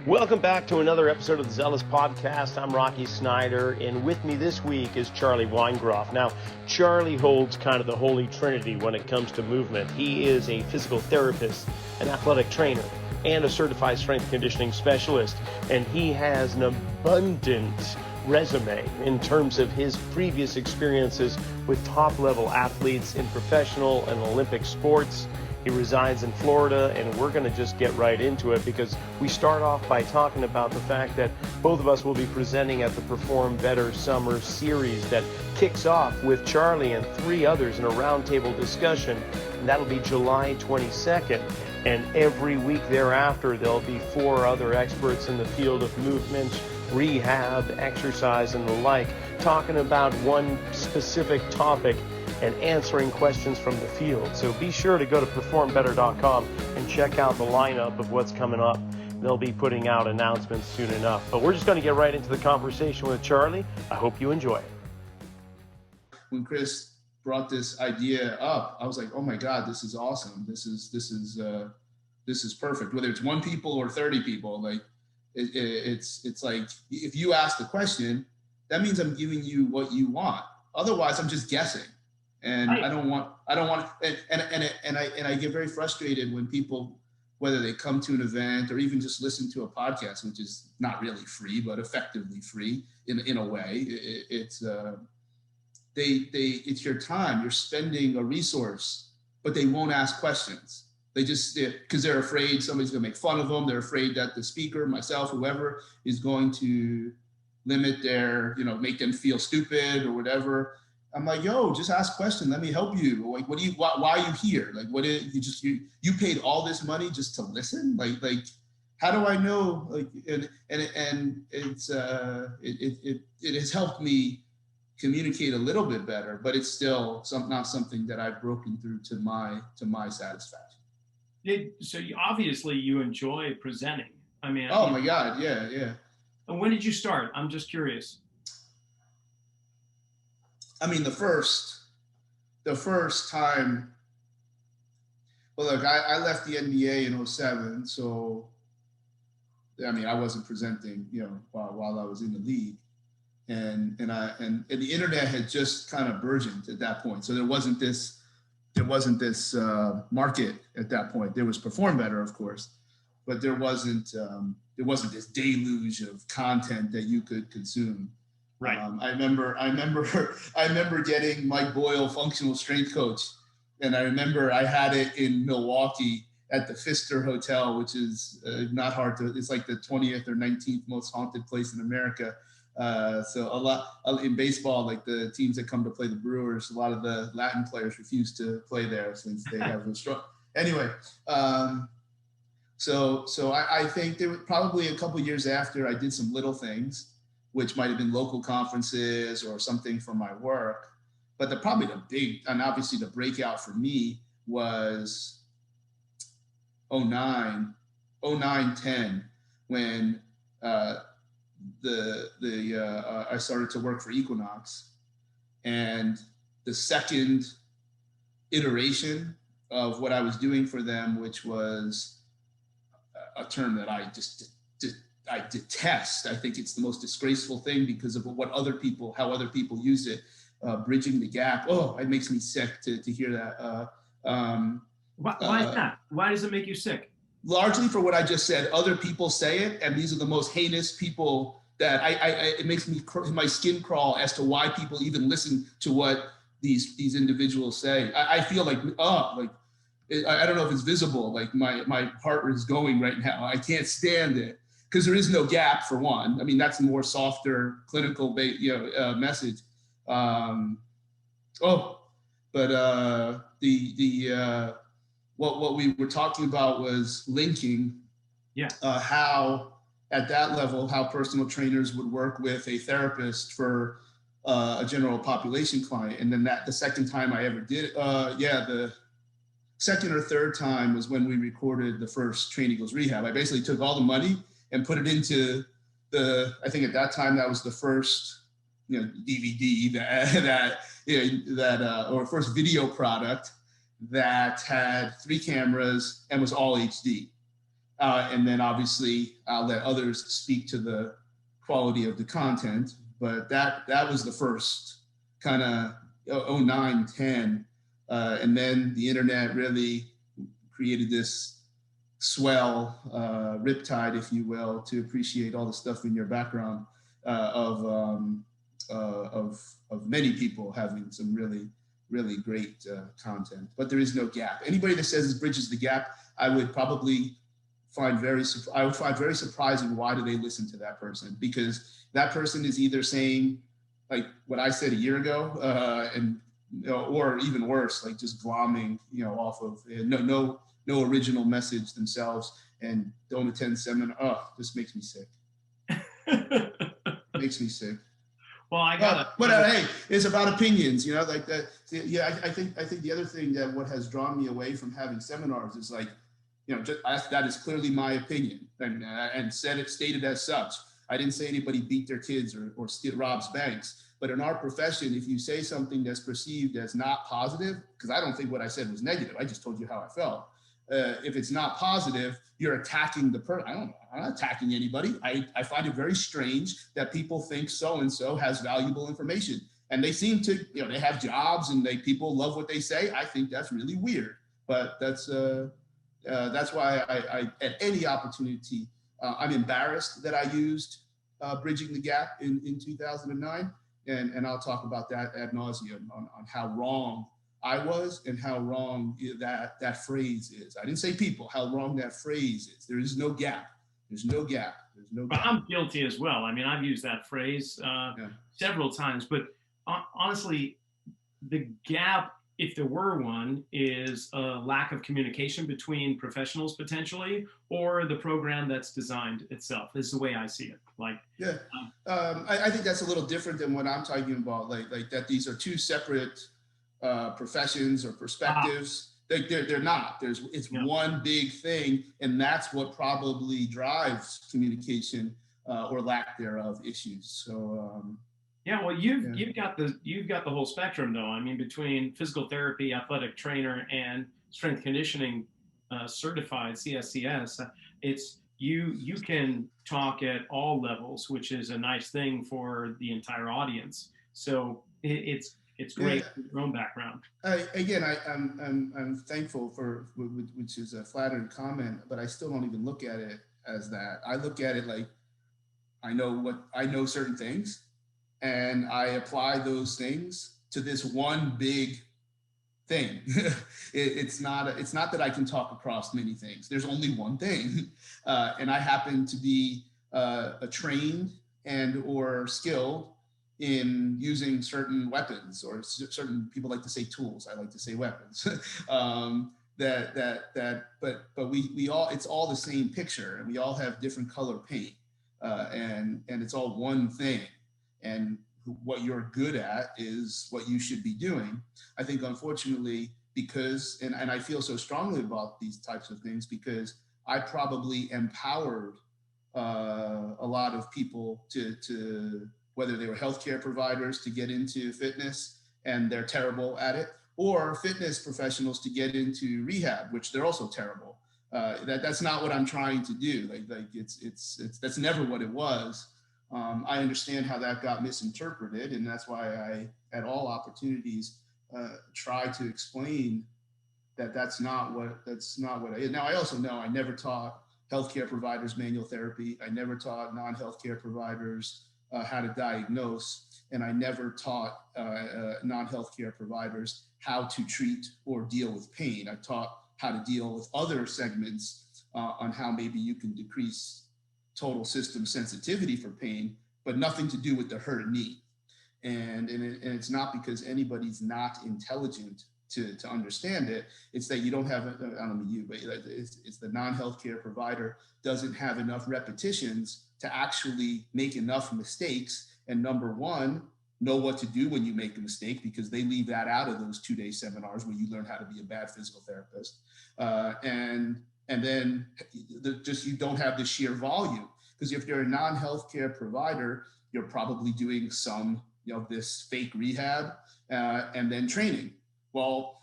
Welcome back to another episode of the Zealous Podcast. I'm Rocky Snyder, and with me this week is Charlie Weingroff. Now, Charlie holds kind of the holy trinity when it comes to movement. He is a physical therapist, an athletic trainer, and a certified strength conditioning specialist, and he has an abundant resume in terms of his previous experiences with top-level athletes in professional and Olympic sports. He resides in Florida, and we're going to just get right into it because we start off by talking about the fact that both of us will be presenting at the Perform Better Summer Series that kicks off with Charlie and three others in a roundtable discussion, and that'll be July 22nd. And every week thereafter, there'll be four other experts in the field of movement, rehab, exercise, and the like, talking about one specific topic and answering questions from the field. So be sure to go to performbetter.com and check out the lineup of what's coming up. They'll be putting out announcements soon enough. But we're just going to get right into the conversation with Charlie. I hope you enjoy it. When Chris brought this idea up, I was like, oh my God, this is awesome. This is perfect. Whether it's 1 people or 30 people, like it's like, if you ask the question, that means I'm giving you what you want. Otherwise, I'm just guessing. And right. I don't want, and I get very frustrated when people, whether they come to an event or even just listen to a podcast, which is not really free, but effectively free in a way. It's your time. You're spending a resource, but they won't ask questions. They just, because they're afraid somebody's going to make fun of them. They're afraid that the speaker, myself, whoever, is going to limit their, make them feel stupid or whatever. I'm like, yo, just ask questions. Let me help you. Like, why are you here? Like, you paid all this money just to listen? Like, how do I know? Like, and it's, it has helped me communicate a little bit better, but it's still not something that I've broken through to my satisfaction. So obviously you enjoy presenting. I mean, oh my God. Yeah. And when did you start? I'm just curious. I mean, the first time, well, look, I left the NBA in 2007. So, I mean, I wasn't presenting, while I was in the league, and the internet had just kind of burgeoned at that point. So there wasn't this market at that point. There was Perform Better, of course, but there wasn't this deluge of content that you could consume. Right. I remember getting Mike Boyle, functional strength coach, and I remember I had it in Milwaukee at the Pfister Hotel, which is not hard to. It's like the 20th or 19th most haunted place in America. So a lot in baseball, like the teams that come to play the Brewers, a lot of the Latin players refuse to play there since they have a strong. Anyway, so I think there was probably a couple years after I did some little things, which might have been local conferences or something from my work. But probably the big, and obviously the breakout for me was 09, 10, when I started to work for Equinox. And the second iteration of what I was doing for them, which was a term that I detest. I think it's the most disgraceful thing because of how other people use it, bridging the gap. Oh, it makes me sick to hear that. Why is that? Why does it make you sick? Largely for what I just said. Other people say it, and these are the most heinous people that it makes my skin crawl as to why people even listen to what these individuals say. I feel like, I don't know if it's visible. Like my heart is going right now. I can't stand it. Because there is no gap, for one. I mean, that's a more softer clinical message. What we were talking about was linking. Yeah. How at that level, how personal trainers would work with a therapist for a general population client, and then the second time I ever did, the second or third time was when we recorded the first Train Eagles Rehab. I basically took all the money and put it into I think at that time that was the first, DVD or first video product that had 3 cameras and was all HD. And then obviously I'll let others speak to the quality of the content. But that was the first kind of 09, 10. And then the internet really created this swell, riptide, if you will, to appreciate all the stuff in your background of many people having some really, really great content. But there is no gap. Anybody that says this bridges the gap, I would find very surprising why do they listen to that person, because that person is either saying like what I said a year ago, and or even worse, like just glomming, off of no original message themselves, and don't attend seminar. Oh, this makes me sick. Makes me sick. Well, I got it. But hey, it's about opinions, like that. Yeah, I think the other thing that what has drawn me away from having seminars is like, that is clearly my opinion, and stated as such. I didn't say anybody beat their kids or robs banks. But in our profession, if you say something that's perceived as not positive, because I don't think what I said was negative, I just told you how I felt. If it's not positive, you're attacking the person. I don't know. I'm not attacking anybody. I find it very strange that people think so-and-so has valuable information. And they seem to, they have jobs and people love what they say. I think that's really weird. But that's why I at any opportunity, I'm embarrassed that I used Bridging the Gap in 2009. And I'll talk about that ad nauseum on how wrong I was and how wrong that phrase is. I didn't say people, how wrong that phrase is. There is no gap. There's no gap. There's no gap. I'm guilty as well. I mean, I've used that phrase several times, but honestly, the gap, if there were one, is a lack of communication between professionals potentially, or the program that's designed itself, is the way I see it. I think that's a little different than what I'm talking about, like that these are two separate professions or perspectives. They're not. It's one big thing, and that's what probably drives communication or lack thereof issues. So well, you've got the whole spectrum, though. I mean, between physical therapy, athletic trainer, and strength conditioning certified CSCS, you can talk at all levels, which is a nice thing for the entire audience. So it's great for your own background. I'm thankful for, which is a flattering comment, but I still don't even look at it as that. I look at it like I know certain things, and I apply those things to this one big thing. It's not that I can talk across many things. There's only one thing, and I happen to be trained and or skilled in using certain weapons, or certain people like to say tools. I like to say weapons. But we all, it's all the same picture, and we all have different color paint, and it's all one thing. And what you're good at is what you should be doing. I think, unfortunately, because, and I feel so strongly about these types of things, because I probably empowered a lot of people to whether they were healthcare providers to get into fitness and they're terrible at it, or fitness professionals to get into rehab, which they're also terrible. That's not what I'm trying to do. That's never what it was. I understand how that got misinterpreted, and that's why I, at all opportunities, try to explain that that's not what I did. Now, I also know I never taught healthcare providers manual therapy. I never taught non-healthcare providers how to diagnose, and I never taught non-healthcare providers how to treat or deal with pain. I taught how to deal with other segments on how maybe you can decrease total system sensitivity for pain, but nothing to do with the hurt knee. And it's not because anybody's not intelligent to understand it. It's that you don't have, I don't mean you, but it's the non-healthcare provider doesn't have enough repetitions to actually make enough mistakes. And number one, know what to do when you make a mistake, because they leave that out of those 2-day seminars where you learn how to be a bad physical therapist. And then you don't have the sheer volume, because if you're a non-healthcare provider, you're probably doing some, this fake rehab and then training. Well,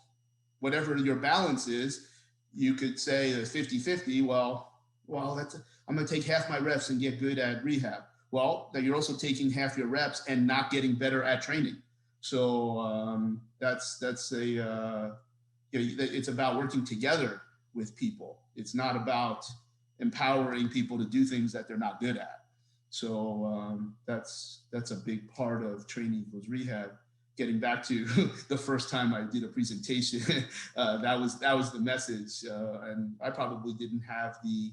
whatever your balance is, you could say 50-50. Well, Well, I'm going to take half my reps and get good at rehab. Well, then you're also taking half your reps and not getting better at training. So it's about working together with people. It's not about empowering people to do things that they're not good at. So that's a big part of training equals rehab. Getting back to the first time I did a presentation, that was the message, and I probably didn't have the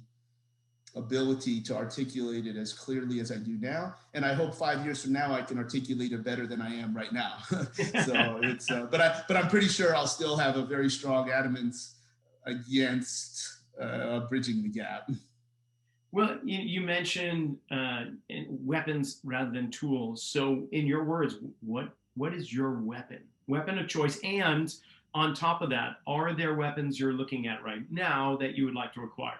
ability to articulate it as clearly as I do now. And I hope 5 years from now I can articulate it better than I am right now. So it's, but I'm pretty sure I'll still have a very strong adamance against bridging the gap. Well, you mentioned weapons rather than tools. So in your words, what is your weapon of choice? And on top of that, are there weapons you're looking at right now that you would like to acquire?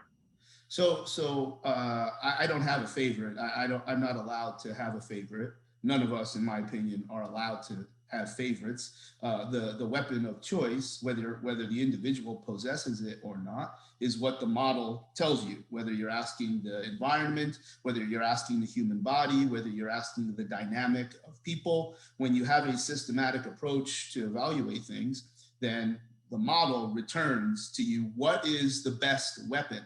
So I don't have a favorite. I'm not allowed to have a favorite. None of us, in my opinion, are allowed to have favorites. The weapon of choice, whether the individual possesses it or not, is what the model tells you. Whether you're asking the environment, whether you're asking the human body, whether you're asking the dynamic of people. When you have a systematic approach to evaluate things, then the model returns to you what is the best weapon.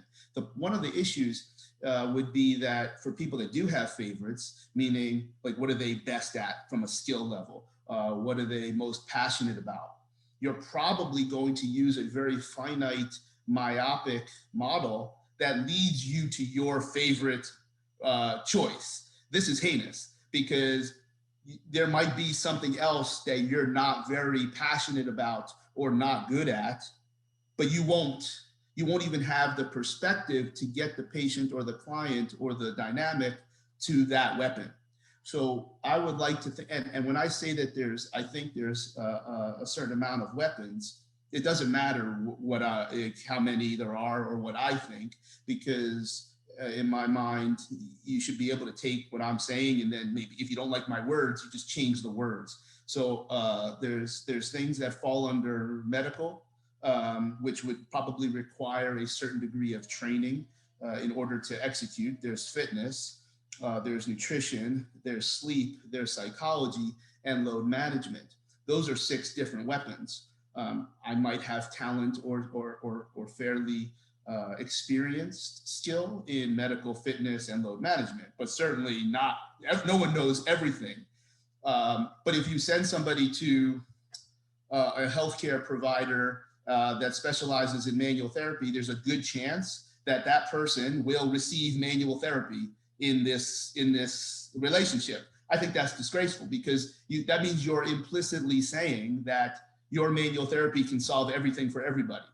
One of the issues would be that for people that do have favorites, meaning like what are they best at from a skill level? What are they most passionate about? You're probably going to use a very finite, myopic model that leads you to your favorite choice. This is heinous because there might be something else that you're not very passionate about or not good at, but you won't even have the perspective to get the patient or the client or the dynamic to that weapon. So I would like to think, and when I say that I think there's a certain amount of weapons, it doesn't matter how many there are or what I think, because in my mind, you should be able to take what I'm saying, and then maybe if you don't like my words, you just change the words. So there's things that fall under medical, which would probably require a certain degree of training in order to execute. There's fitness, there's nutrition, there's sleep, there's psychology, and load management. Those are 6 different weapons. I might have talent or fairly experienced skill in medical, fitness, and load management, but certainly no one knows everything. But if you send somebody to a healthcare provider that specializes in manual therapy, there's a good chance that person will receive manual therapy in this relationship. I think that's disgraceful because that means you're implicitly saying that your manual therapy can solve everything for everybody.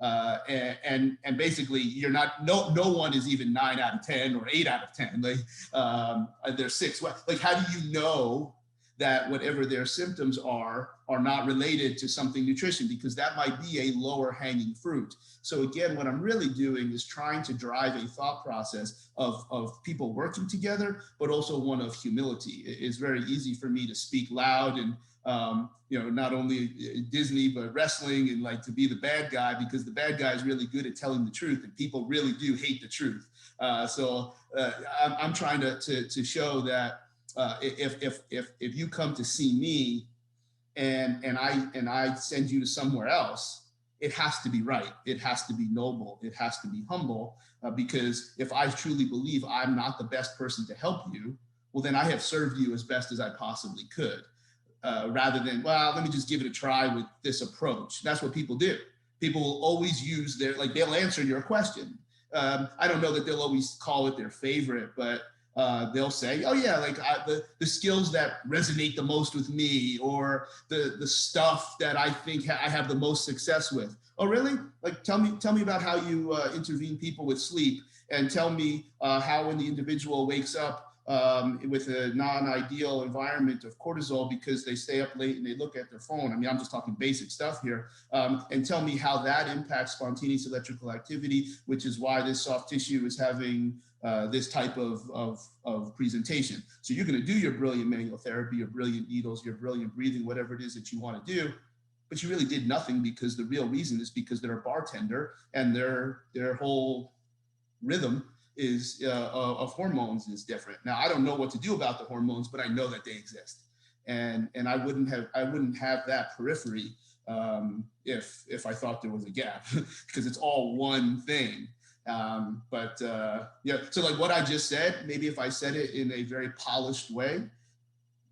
And basically you're not, no one is even 9 out of 10 or 8 out of 10. Like there's 6. Like, how do you know that whatever their symptoms are not related to something nutrition? Because that might be a lower hanging fruit. So again, what I'm really doing is trying to drive a thought process of people working together, but also one of humility. It's very easy for me to speak loud and not only Disney, but wrestling, and like to be the bad guy, because the bad guy is really good at telling the truth, and people really do hate the truth. So I'm trying to show that if you come to see me and I send you to somewhere else, it has to be right. It has to be noble. It has to be humble, because if I truly believe I'm not the best person to help you, well, then I have served you as best as I possibly could. Rather than, well, let me just give it a try with this approach. That's what people do. People will always use they'll answer your question. I don't know that they'll always call it their favorite, but they'll say, oh yeah, like the skills that resonate the most with me, or the stuff that I think I have the most success with. Oh really? Like tell me about how you intervene people with sleep, and tell me how when the individual wakes up with a non-ideal environment of cortisol because they stay up late and they look at their phone. I mean, I'm just talking basic stuff here. And tell me how that impacts spontaneous electrical activity, which is why this soft tissue is having this type of presentation. So you're going to do your brilliant manual therapy, your brilliant needles, your brilliant breathing, whatever it is that you want to do, but you really did nothing, because the real reason is because they're a bartender and their whole rhythm is of hormones is different. Now, I don't know what to do about the hormones, but I know that they exist, and I wouldn't have that periphery if I thought there was a gap, because it's all one thing. Yeah, so like what I just said, maybe if I said it in a very polished way,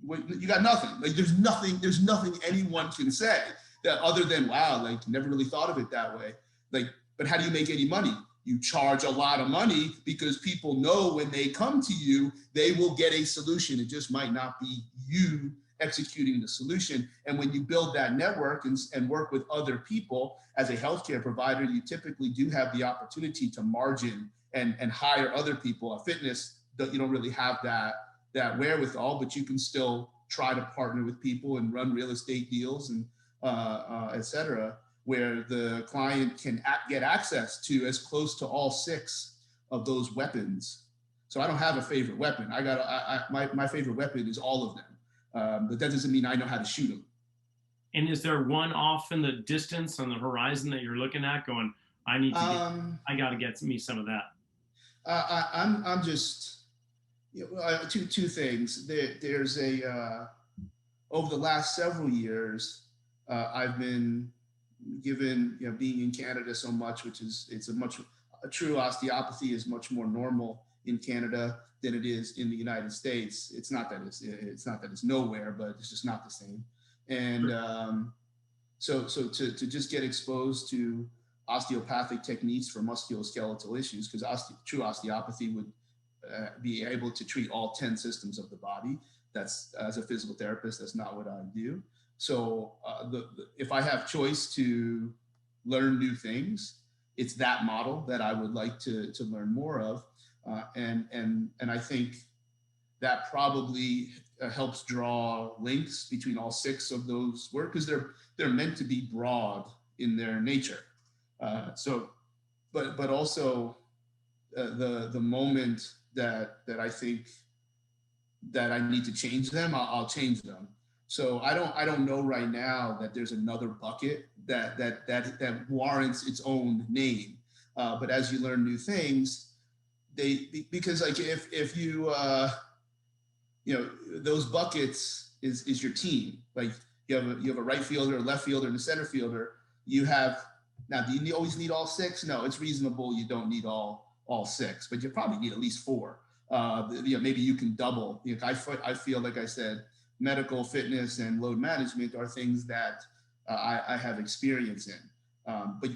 you got nothing. Like there's nothing anyone can say that other than, wow, like never really thought of it that way. Like, but how do you make any money? You charge a lot of money because people know when they come to you, they will get a solution. It just might not be you executing the solution. And when you build that network and work with other people as a healthcare provider, you typically do have the opportunity to margin and hire other people. A fitness, you don't really have that wherewithal, but you can still try to partner with people and run real estate deals and et cetera, where the client can get access to as close to all 6 of those weapons. So I don't have a favorite weapon. My favorite weapon is all of them. But that doesn't mean I know how to shoot them. And is there one off in the distance on the horizon that you're looking at going, I got to get me some of that? I'm just, two things. There's over the last several years, I've been given, being in Canada so much, a true osteopathy is much more normal in Canada than it is in the United States. It's not that it's nowhere, but it's just not the same. And so to just get exposed to osteopathic techniques for musculoskeletal issues, because true osteopathy would be able to treat all 10 systems of the body. That's, as a physical therapist, that's not what I do. So if I have choice to learn new things, it's that model that I would like to learn more of. And I think that probably helps draw links between all 6 of those work, because they're meant to be broad in their nature. But also the moment that I think that I need to change them, I'll change them. So I don't know right now that there's another bucket that warrants its own name. But as you learn new things, because like if you those buckets is your team. Like you have a right fielder, a left fielder, and a center fielder. Now, do you always need all 6? No, it's reasonable. You don't need all 6, but you probably need at least 4. Maybe you can double. I feel, like I said, medical, fitness, and load management are things that I have experience in.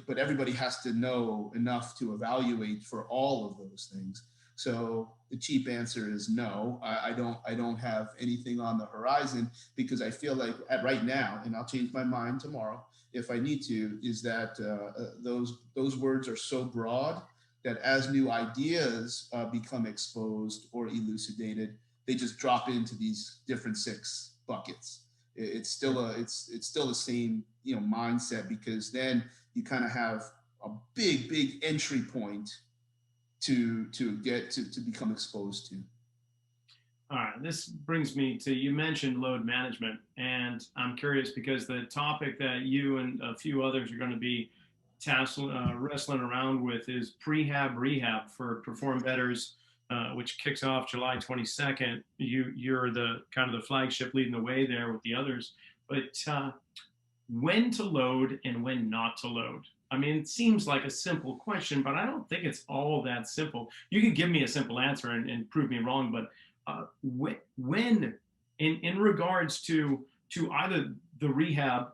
But everybody has to know enough to evaluate for all of those things. So the cheap answer is no. I don't have anything on the horizon, because I feel like right now, and I'll change my mind tomorrow if I need to, is that those words are so broad that as new ideas become exposed or elucidated, they just drop into these different 6 buckets. It's still the same mindset, because then you kind of have a big entry point to get to become exposed to. All right, this brings me to, you mentioned load management, and I'm curious because the topic that you and a few others are going to be wrestling around with is prehab rehab for Perform Betters, which kicks off July 22nd. You're the kind of the flagship leading the way there with the others, but when to load and when not to load. I mean, it seems like a simple question, but I don't think it's all that simple. You can give me a simple answer and prove me wrong, but when in regards to either the rehab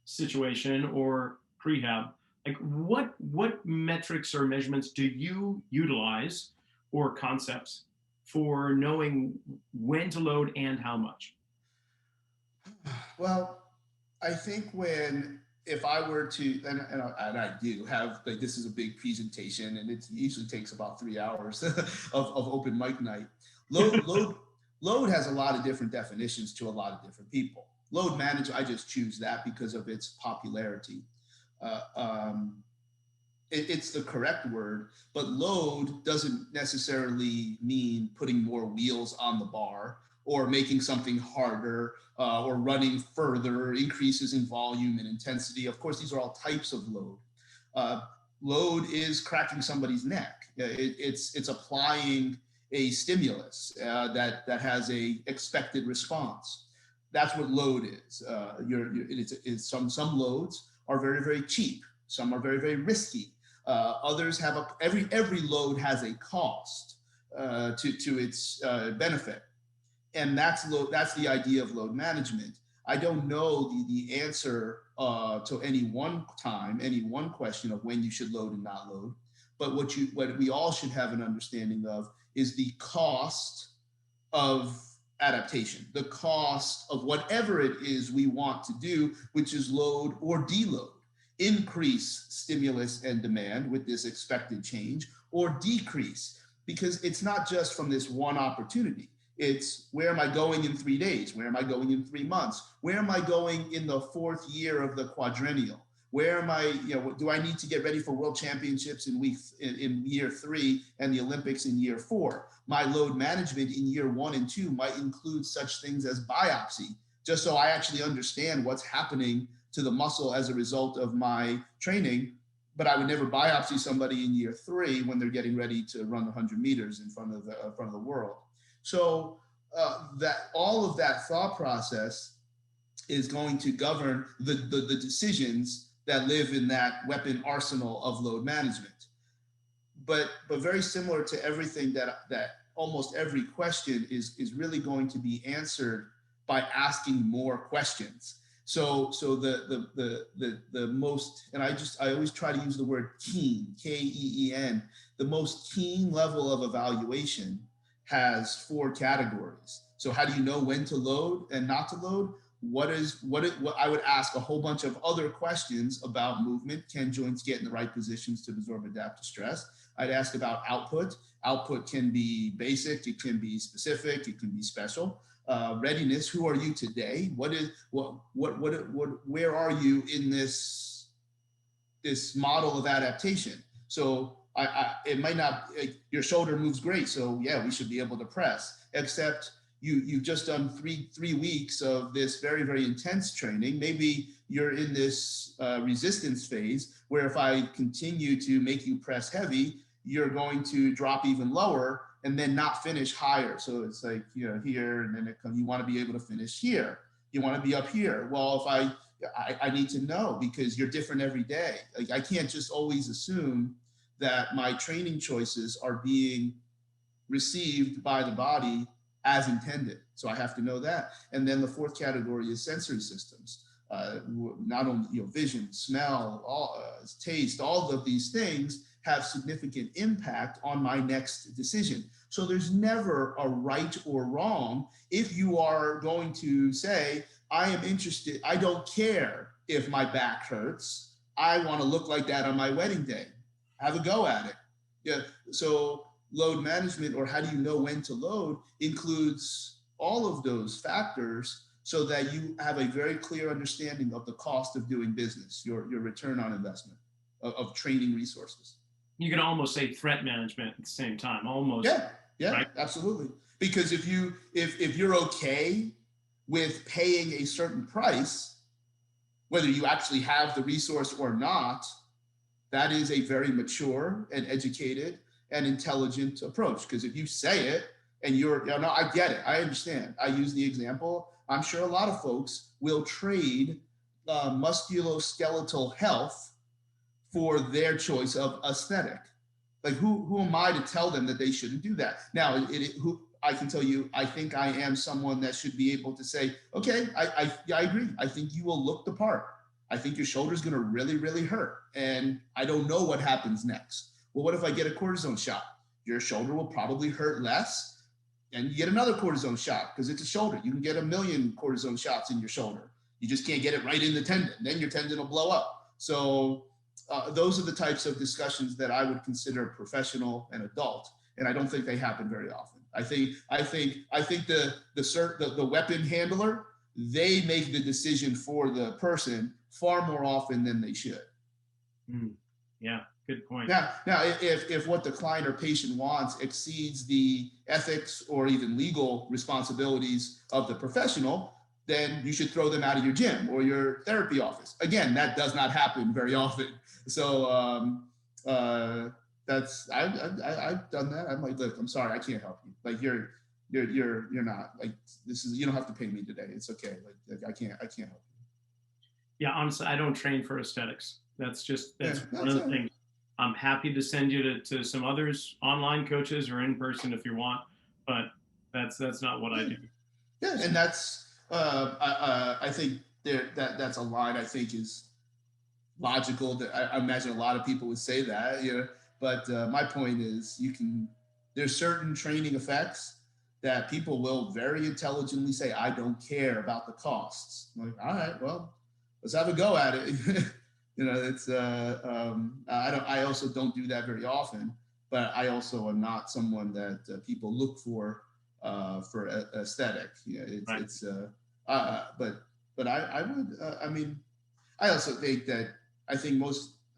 situation or prehab, like what metrics or measurements do you utilize, or concepts, for knowing when to load and how much? Well, I think if I were to, and I do have, like, this is a big presentation, and it usually takes about 3 hours of open mic night. Load has a lot of different definitions to a lot of different people. Load management, I just choose that because of its popularity. It's the correct word, but load doesn't necessarily mean putting more wheels on the bar, or making something harder, or running further, increases in volume and intensity. Of course, these are all types of load. load is cracking somebody's neck. It's applying a stimulus that has a expected response. That's what load is. Some loads are very, very cheap. Some are very, very risky. Others have every load has a cost to its benefit, and that's the idea of load management. I don't know the answer to any one question of when you should load and not load, but what we all should have an understanding of is the cost of adaptation, the cost of whatever it is we want to do, which is load or deload, increase stimulus and demand with this expected change, or decrease, because it's not just from this one opportunity. It's where am I going in 3 days? Where am I going in 3 months? Where am I going in the 4th year of the quadrennial? Where am I, do I need to get ready for world championships in year 3 and the Olympics in year 4? My load management in year 1 and 2 might include such things as biopsy, just so I actually understand what's happening to the muscle as a result of my training. But I would never biopsy somebody in year 3 when they're getting ready to run 100 meters in front of the world. So that all of that thought process is going to govern the decisions that live in that weapon arsenal of load management. But very similar to everything that almost every question is really going to be answered by asking more questions. So the most, and I always try to use the word keen, K-E-E-N, the most keen level of evaluation has 4 categories. So how do you know when to load and not to load? What I would ask a whole bunch of other questions about movement. Can joints get in the right positions to absorb adaptive stress? I'd ask about output. Output can be basic, it can be specific, it can be special. Readiness, who are you today? Where are you in this model of adaptation? So it might not, your shoulder moves great, so yeah, we should be able to press, except you've just done three weeks of this very, very intense training. Maybe you're in this resistance phase where if I continue to make you press heavy, you're going to drop even lower and then not finish higher. So it's like, here, and then you want to be able to finish here. You want to be up here. Well, if I need to know, because you're different every day. Like, I can't just always assume that my training choices are being received by the body as intended. So I have to know that. And then the 4th category is sensory systems. Not only vision, smell, taste, all of these things have significant impact on my next decision. So there's never a right or wrong. If you are going to say, I am interested, I don't care if my back hurts, I want to look like that on my wedding day. Have a go at it. Yeah. So load management, or how do you know when to load, includes all of those factors so that you have a very clear understanding of the cost of doing business, your return on investment of training resources. You can almost say threat management at the same time, almost. Yeah, right? Absolutely. Because if you're okay with paying a certain price, whether you actually have the resource or not, that is a very mature and educated and intelligent approach. Because if you say it and no, I get it, I understand. I use the example. I'm sure a lot of folks will trade musculoskeletal health for their choice of aesthetic. Like, who am I to tell them that they shouldn't do that? Now, I can tell you, I think I am someone that should be able to say, okay, I agree. I think you will look the part. I think your shoulder's going to really, really hurt. And I don't know what happens next. Well, what if I get a cortisone shot? Your shoulder will probably hurt less, and you get another cortisone shot because it's a shoulder. You can get 1 million cortisone shots in your shoulder. You just can't get it right in the tendon. Then your tendon will blow up. So those are the types of discussions that I would consider professional and adult, and I don't think they happen very often. I think the weapon handler, they make the decision for the person far more often than they should. Yeah, good point. Now, if what the client or patient wants exceeds the ethics or even legal responsibilities of the professional, then you should throw them out of your gym or your therapy office. Again, that does not happen very often. So that's I've done that. I'm like, look, I'm sorry, I can't help you. Like you're not like this is, you don't have to pay me today. It's okay. Like I can't help you. Yeah, honestly, I don't train for aesthetics. That's one of That's the things. I'm happy to send you to some others, online coaches or in person if you want, but that's not what I do. Yeah, and that's I think that's a line I think is logical. That I imagine a lot of people would say that, you know. But my point is, there's certain training effects that people will very intelligently say, I don't care about the costs. I'm like, all right, well, let's have a go at it. You know, it's I also don't do that very often, but I also am not someone that people look for aesthetic. Yeah, Right. But I would I mean, I also think that I think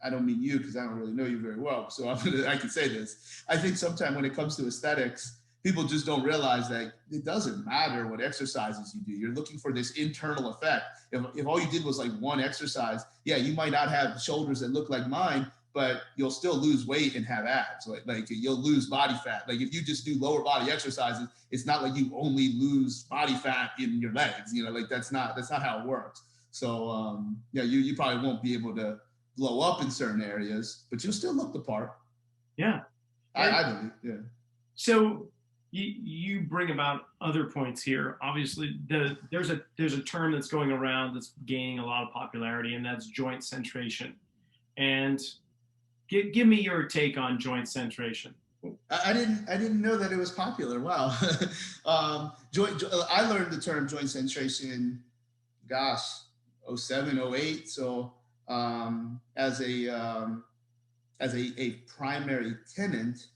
I don't mean you because I don't really know you very well, so I can say this. I think sometimes when it comes to aesthetics, people just don't realize that it doesn't matter what exercises you do. You're looking for this internal effect. If all you did was like one exercise, yeah, you might not have shoulders that look like mine, but you'll still lose weight and have abs. Like you'll lose body fat. Like if you just do lower body exercises, it's not like you only lose body fat in your legs. You know, like that's not how it works. So yeah, you probably won't be able to blow up in certain areas, but you'll still look the part. Yeah. I believe, yeah. So you bring about other points here. Obviously, there's a term that's going around that's gaining a lot of popularity, and that's joint centration. And give me your take on joint centration. I didn't know that it was popular. Wow. I learned the term joint centration, gosh, 07, 08. So as a primary tenant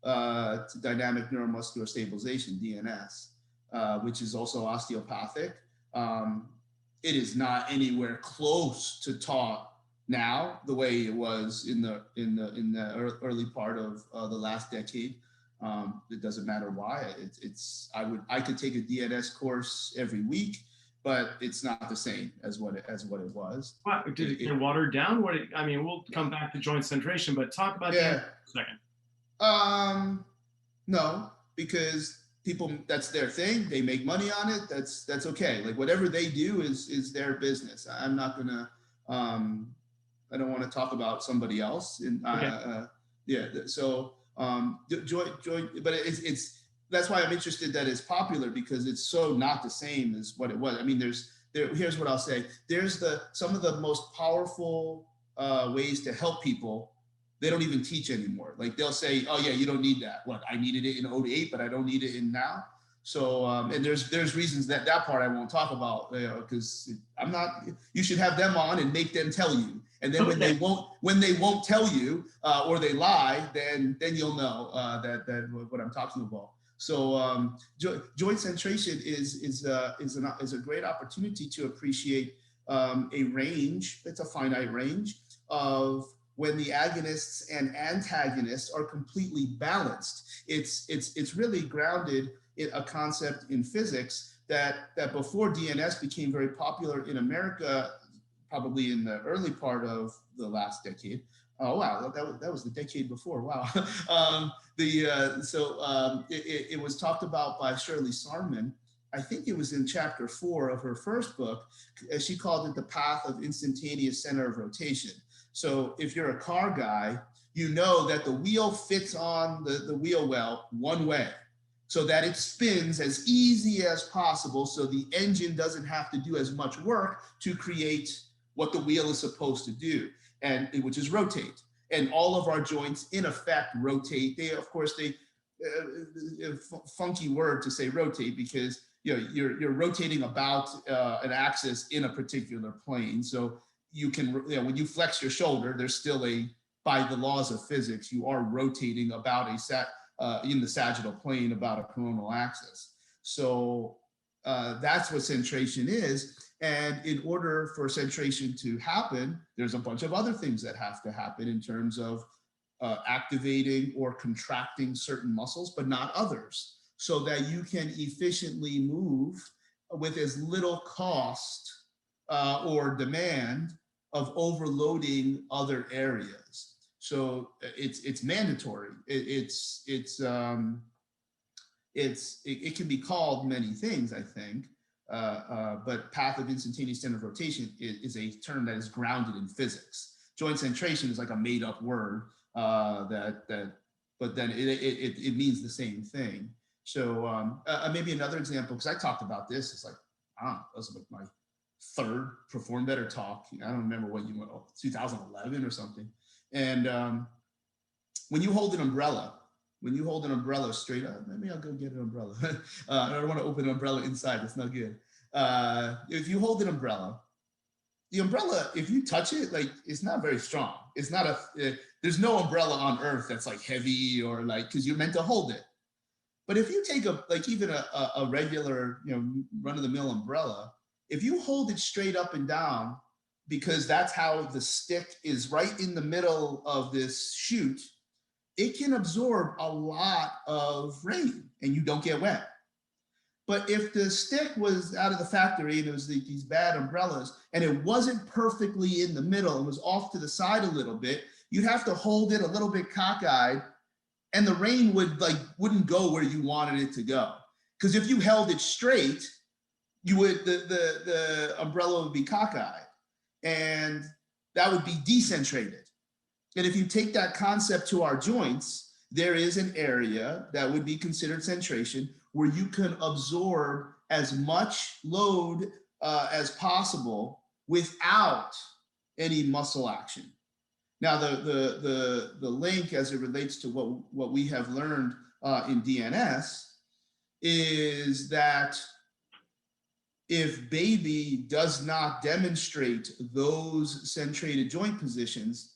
to dynamic neuromuscular stabilization, DNS, which is also osteopathic. It is not anywhere close to taught now the way it was in the early part of the last decade. It doesn't matter why. I could take a DNS course every week, but it's not the same as what it was. What, did it get watered down? I mean, we'll come back to joint centration, but talk about that for a second. No, because people, that's their thing. They make money on it. That's okay. Like whatever they do is their business. I'm not gonna. I don't want to talk about somebody else. Yeah. So joint, but it's that's why I'm interested that it's popular, because it's so not the same as what it was. I mean, here's what I'll say. There's some of the most powerful ways to help people. They don't even teach anymore. Like they'll say, oh yeah, you don't need that. What, I needed it in 08, but I don't need it in now. So, and there's reasons that part I won't talk about, because I'm not, you should have them on and make them tell you. And then when they won't tell you or they lie, then you'll know that what I'm talking about. So joint centration is a great opportunity to appreciate a range. It's a finite range of when the agonists and antagonists are completely balanced. It's really grounded in a concept in physics that before DNS became very popular in America, probably in the early part of the last decade. Oh wow, that was the decade before. Wow. It was talked about by Shirley Sarman. I think it was in chapter 4 of her first book. She called it the path of instantaneous center of rotation. So if you're a car guy, you know that the wheel fits on the wheel well one way, so that it spins as easy as possible, so the engine doesn't have to do as much work to create what the wheel is supposed to do, and which is rotate. And all of our joints, in effect, rotate. They, of course, funky word to say rotate, because you're rotating about an axis in a particular plane. So you can, when you flex your shoulder, there's still by the laws of physics, you are rotating about in the sagittal plane about a coronal axis. So that's what centration is. And in order for centration to happen, there's a bunch of other things that have to happen in terms of activating or contracting certain muscles, but not others, so that you can efficiently move with as little cost or demand of overloading other areas. So it's mandatory. It can be called many things, I think. But path of instantaneous center of rotation is a term that is grounded in physics. Joint centration is like a made up word but then it means the same thing. So maybe another example, because I talked about this, it's like, that was like my third Perform Better talk. I don't remember what 2011 or something. And when you hold an umbrella straight up, maybe I'll go get an umbrella. I don't want to open an umbrella inside. That's not good. If you hold an umbrella, the umbrella, if you touch it, like, it's not very strong. It's not there's no umbrella on earth that's like heavy or like, because you're meant to hold it. But if you take even a regular, run of the mill umbrella, if you hold it straight up and down, because that's how the stick is right in the middle of this chute, it can absorb a lot of rain and you don't get wet. But if the stick was out of the factory and it was these bad umbrellas and it wasn't perfectly in the middle and was off to the side a little bit, you'd have to hold it a little bit cockeyed and the rain wouldn't go where you wanted it to go. Because if you held it straight, the umbrella would be cockeyed and that would be decentrated. And if you take that concept to our joints, there is an area that would be considered centration where you can absorb as much load as possible without any muscle action. Now, the link as it relates to what we have learned in DNS is that if baby does not demonstrate those centrated joint positions,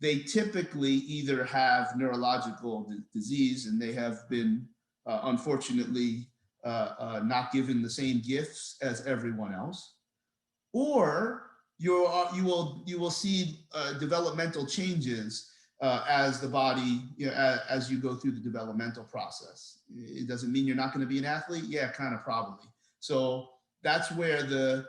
they typically either have neurological disease and they have been unfortunately not given the same gifts as everyone else, or you will see developmental changes as the body, as you go through the developmental process. It doesn't mean you're not going to be an athlete. Yeah, kind of probably. So that's where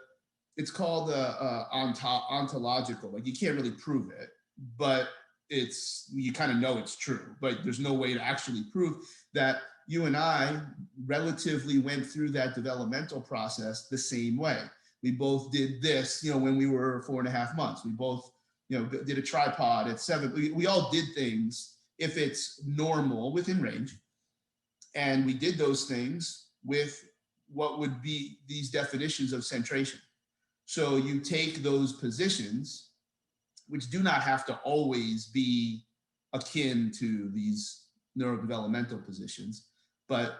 it's called ontological. Like, you can't really prove it, but you kind of know it's true, but there's no way to actually prove that you and I relatively went through that developmental process the same way. We both did this, when we were 4.5 months. We both, did a tripod at 7. We all did things if it's normal within range. And we did those things with what would be these definitions of centration. So you take those positions, which do not have to always be akin to these neurodevelopmental positions, but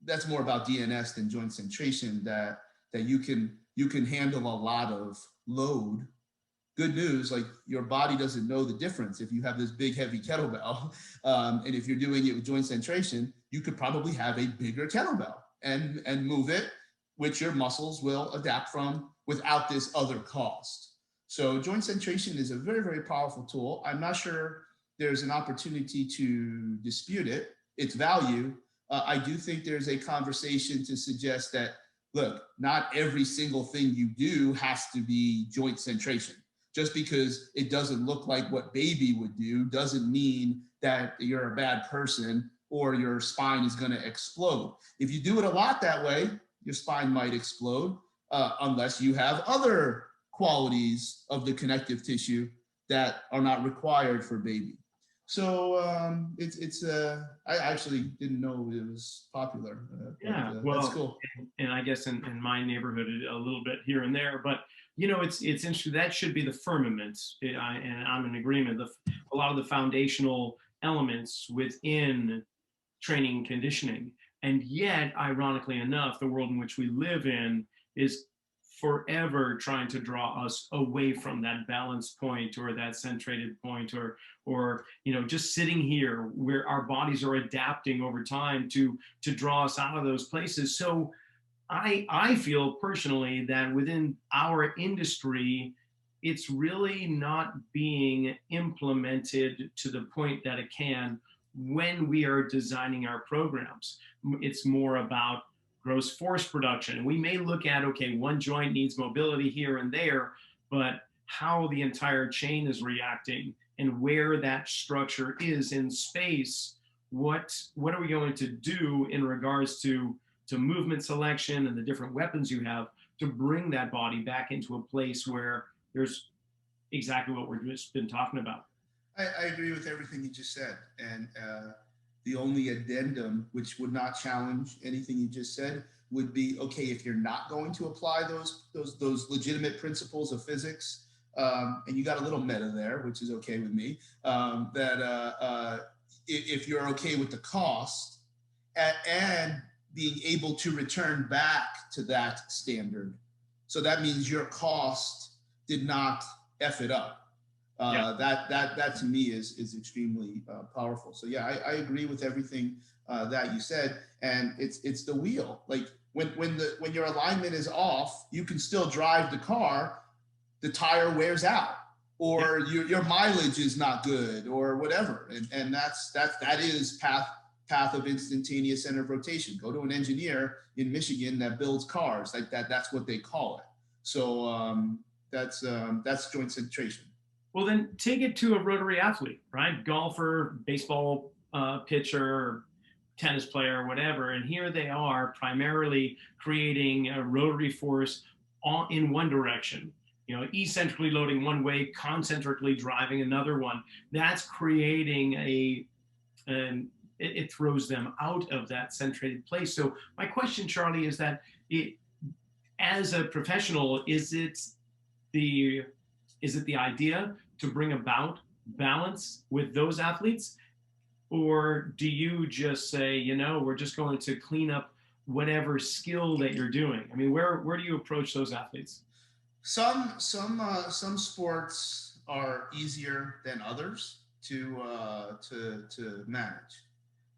that's more about DNS than joint centration, that you can handle a lot of load. Good news, like, your body doesn't know the difference. If you have this big heavy kettlebell, and if you're doing it with joint centration, you could probably have a bigger kettlebell and move it, which your muscles will adapt from without this other cost. So joint centration is a very, very powerful tool. I'm not sure there's an opportunity to dispute its value. I do think there's a conversation to suggest that, look, not every single thing you do has to be joint centration. Just because it doesn't look like what baby would do doesn't mean that you're a bad person or your spine is going to explode. If you do it a lot that way, your spine might explode, unless you have other qualities of the connective tissue that are not required for baby. So I actually didn't know it was popular. Well, that's cool. And I guess in my neighborhood, a little bit here and there, but it's interesting. That should be the firmament, and I'm in agreement. A lot of the foundational elements within training and conditioning, and yet, ironically enough, the world in which we live in is forever trying to draw us away from that balance point or that centrated point, or just sitting here where our bodies are adapting over time to draw us out of those places. So I feel personally that within our industry, it's really not being implemented to the point that it can when we are designing our programs. It's more about gross force production. We may look at, okay, one joint needs mobility here and there, but how the entire chain is reacting and where that structure is in space, what are we going to do in regards to movement selection and the different weapons you have to bring that body back into a place where there's exactly what we've just been talking about? I agree with everything you just said. And the only addendum, which would not challenge anything you just said, would be, okay, if you're not going to apply those legitimate principles of physics, and you got a little meta there, which is okay with me, if you're okay with the cost and being able to return back to that standard. So that means your cost did not F it up. That to me is extremely powerful. So yeah, I agree with everything that you said, and it's the wheel. Like when your alignment is off, you can still drive the car. The tire wears out, or your mileage is not good, or whatever, and that is path of instantaneous center of rotation. Go to an engineer in Michigan that builds cars like that. That's what they call it. So that's joint centration. Well, then take it to a Rotary athlete, right? Golfer, baseball pitcher, tennis player, whatever. And here they are primarily creating a rotary force in one direction, eccentrically loading one way, concentrically driving another one. That's creating it throws them out of that centrated place. So my question, Charlie, is that as a professional, is it the idea to bring about balance with those athletes? Or do you just say, we're just going to clean up whatever skill that you're doing? I mean, where do you approach those athletes? Some sports are easier than others to manage.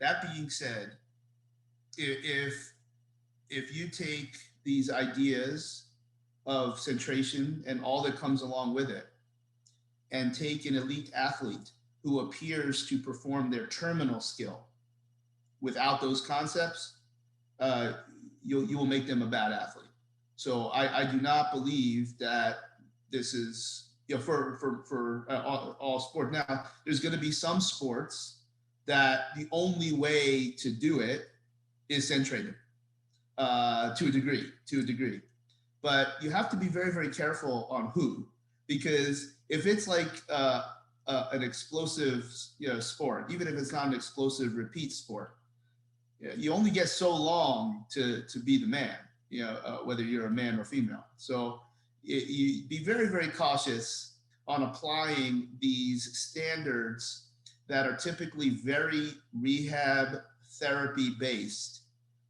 That being said, if you take these ideas of centration and all that comes along with it, and take an elite athlete who appears to perform their terminal skill without those concepts, you will make them a bad athlete. So I do not believe that this is for all sport. Now, there's going to be some sports that the only way to do it is centrated to a degree. But you have to be very, very careful on who, because if it's like an explosive sport, even if it's not an explosive repeat sport, you only get so long to be the man, whether you're a man or female. So you be very, very cautious on applying these standards that are typically very rehab therapy based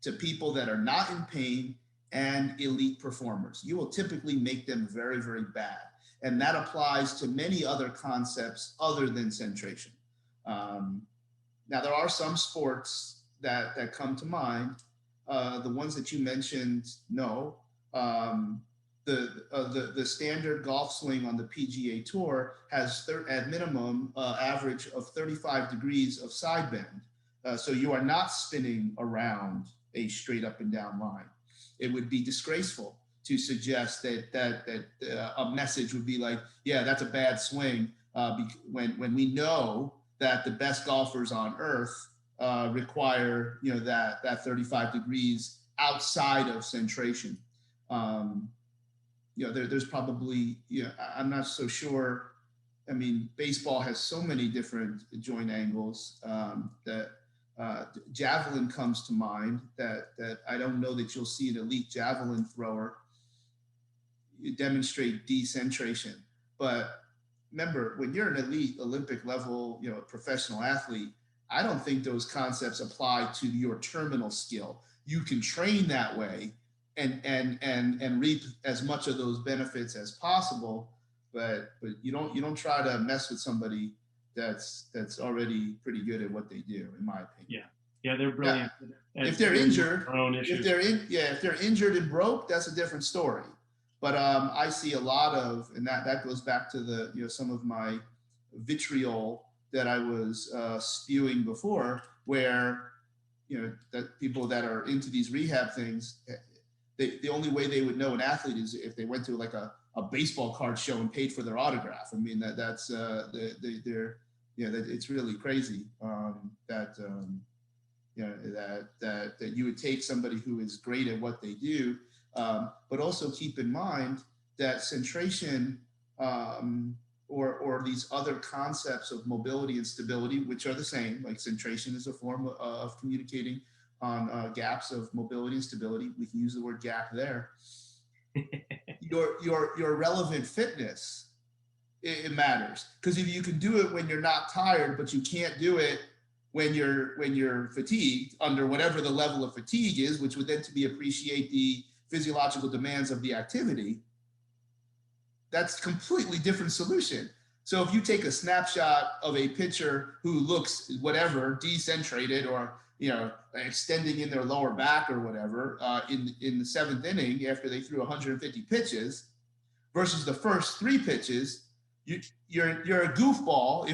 to people that are not in pain and elite performers. You will typically make them very, very bad. And that applies to many other concepts other than centration. Now, there are some sports that come to mind. The ones that you mentioned, no. The standard golf swing on the PGA Tour has at minimum average of 35 degrees of side bend. So you are not spinning around a straight up and down line. It would be disgraceful to suggest that a message would be like, yeah, that's a bad swing, when we know that the best golfers on earth require that 35 degrees outside of centration. There's probably, I'm not so sure. I mean, baseball has so many different joint angles that javelin comes to mind, that I don't know that you'll see an elite javelin thrower demonstrate decentration. But remember, when you're an elite Olympic level, professional athlete, I don't think those concepts apply to your terminal skill. You can train that way and reap as much of those benefits as possible, but you don't try to mess with somebody that's already pretty good at what they do, in my opinion. Yeah, they're brilliant. Yeah. If they're injured, if they're injured and broke, that's a different story. But I see a lot of, and that goes back to the some of my vitriol that I was spewing before, where that people that are into these rehab things, the only way they would know an athlete is if they went to like a a baseball card show and paid for their autograph. I mean, that's it's really crazy that you would take somebody who is great at what they do, but also keep in mind that centration or these other concepts of mobility and stability, which are the same, like centration is a form of communicating on gaps of mobility and stability. We can use the word gap there. Your relevant fitness, it matters, because if you can do it when you're not tired, but you can't do it when you're fatigued, under whatever the level of fatigue is, which would then to be appreciate the physiological demands of the activity, that's completely different solution. So if you take a snapshot of a pitcher who looks whatever decentrated or extending in their lower back or whatever in the seventh inning after they threw 150 pitches versus the first 3 pitches, you're a goofball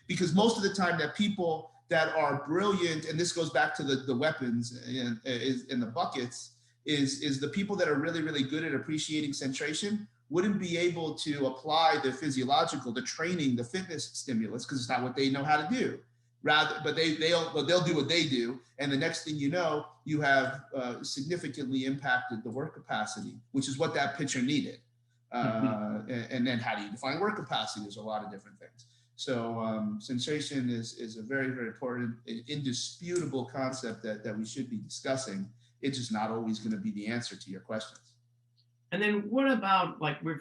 because most of the time that people that are brilliant, and this goes back to the weapons in the buckets, is the people that are really, really good at appreciating centration wouldn't be able to apply the physiological, the training, the fitness stimulus, because it's not what they know how to do. But they'll do what they do, and the next thing you know, you have significantly impacted the work capacity, which is what that pitcher needed. And then how do you define work capacity? There's a lot of different things. So centration is a very, very important, indisputable concept that we should be discussing. It's just not always going to be the answer to your questions. And then what about with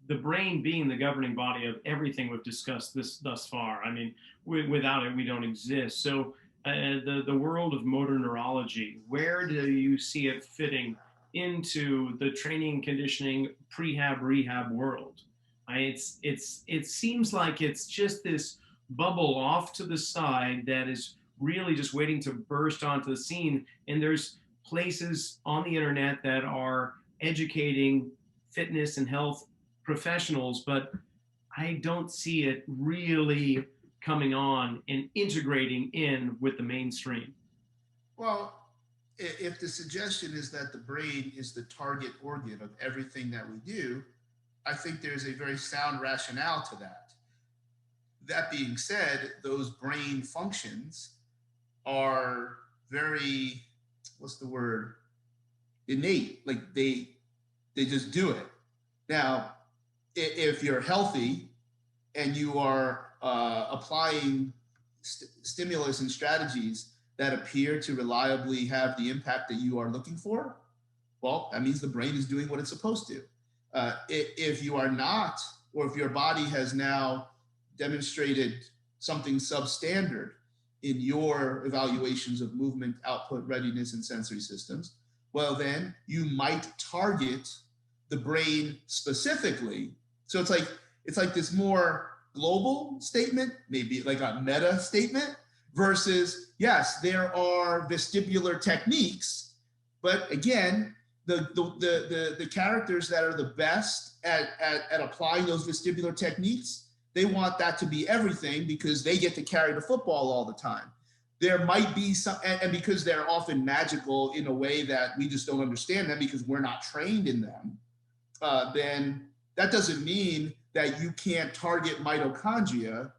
the brain being the governing body of everything we've discussed thus far? I mean, without it, we don't exist. So the world of motor neurology, where do you see it fitting into the training, conditioning, prehab, rehab world? It seems like it's just this bubble off to the side that is really just waiting to burst onto the scene. And there's places on the internet that are educating fitness and health professionals, but I don't see it really coming on and integrating in with the mainstream. Well, if the suggestion is that the brain is the target organ of everything that we do, I think there's a very sound rationale to that. That being said, those brain functions are very, innate. Like they just do it. Now, if you're healthy and you are applying stimulus and strategies that appear to reliably have the impact that you are looking for, well, that means the brain is doing what it's supposed to. If you are not, or if your body has now demonstrated something substandard in your evaluations of movement, output, readiness, and sensory systems, well, then you might target the brain specifically. So it's like this more global statement, maybe like a meta statement, versus, yes, there are vestibular techniques, but again, the characters that are the best at applying those vestibular techniques, they want that to be everything because they get to carry the football all the time. There might be some, and because they're often magical in a way that we just don't understand them because we're not trained in them, then that doesn't mean that you can't target mitochondria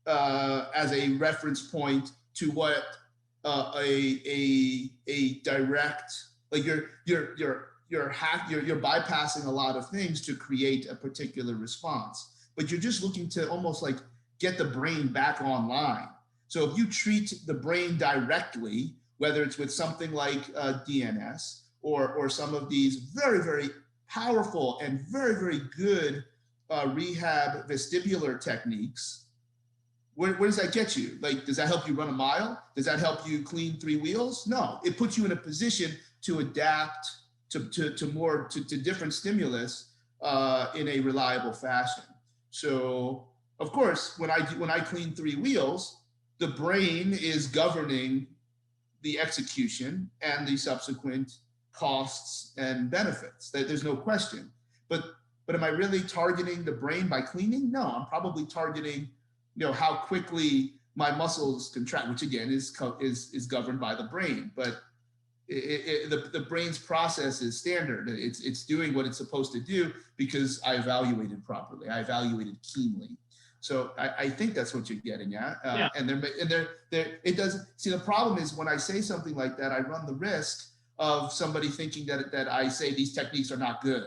as a reference point to what a direct, like you're bypassing a lot of things to create a particular response, but you're just looking to almost like get the brain back online. So if you treat the brain directly, whether it's with something like DNS or some of these very, very powerful and very, very good rehab vestibular techniques, where does that get you? Like, does that help you run a mile? Does that help you clean 3 wheels? No, it puts you in a position to adapt to different stimulus in a reliable fashion. So of course, when I clean 3 wheels, the brain is governing the execution and the subsequent costs and benefits. There's no question. But am I really targeting the brain by cleaning? No, I'm probably targeting, how quickly my muscles contract, which again is governed by the brain. But the brain's process is standard. It's doing what it's supposed to do because I evaluated properly. I evaluated keenly. So I think that's what you're getting at. Yeah. And it doesn't see, the problem is when I say something like that, I run the risk of somebody thinking that I say these techniques are not good.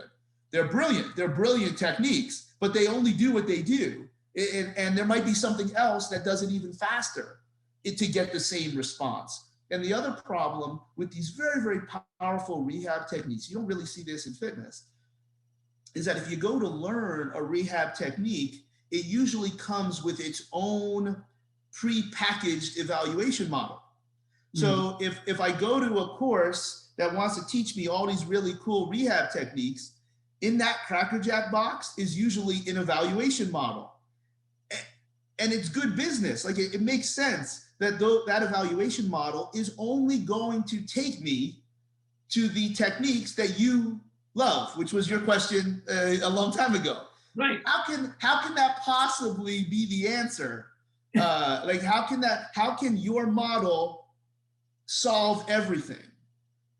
They're brilliant. They're brilliant techniques, but they only do what they do. And there might be something else that does it even faster to get the same response. And the other problem with these very, very powerful rehab techniques, you don't really see this in fitness, is that if you go to learn a rehab technique, it usually comes with its own pre-packaged evaluation model. So if I go to a course that wants to teach me all these really cool rehab techniques, in that Cracker Jack box is usually an evaluation model. And it's good business. Like it makes sense that that evaluation model is only going to take me to the techniques that you love, which was your question a long time ago. Right. How can that possibly be the answer? Like how can your model solve everything?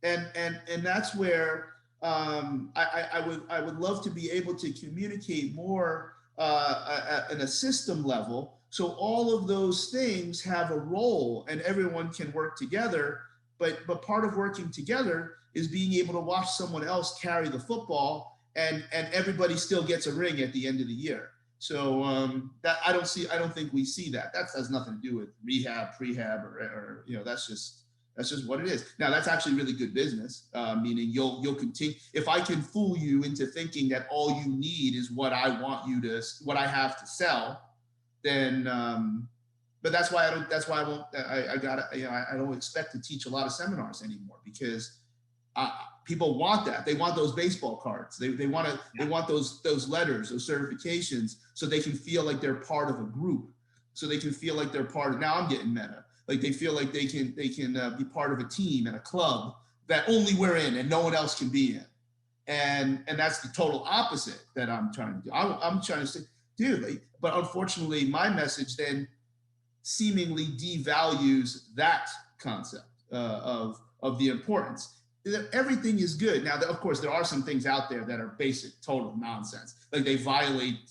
And that's where I would love to be able to communicate more at a system level. So all of those things have a role and everyone can work together, but part of working together is being able to watch someone else carry the football and everybody still gets a ring at the end of the year. So that I don't think we see that. That has nothing to do with rehab, prehab, or that's just what it is. Now that's actually really good business, meaning you'll continue. If I can fool you into thinking that all you need is what I have to sell, then but that's why I don't expect to teach a lot of seminars anymore, because people want that. They want those baseball cards. They want those letters, those certifications, so they can feel like they're part of a group. So they can feel like they're part of, now I'm getting meta. Like they feel like they can be part of a team and a club that only we're in and no one else can be in. And that's the total opposite that I'm trying to do. I'm trying to say, dude, but unfortunately my message then seemingly devalues that concept of the importance. Everything is good. Now, of course, there are some things out there that are basic, total nonsense. Like they violate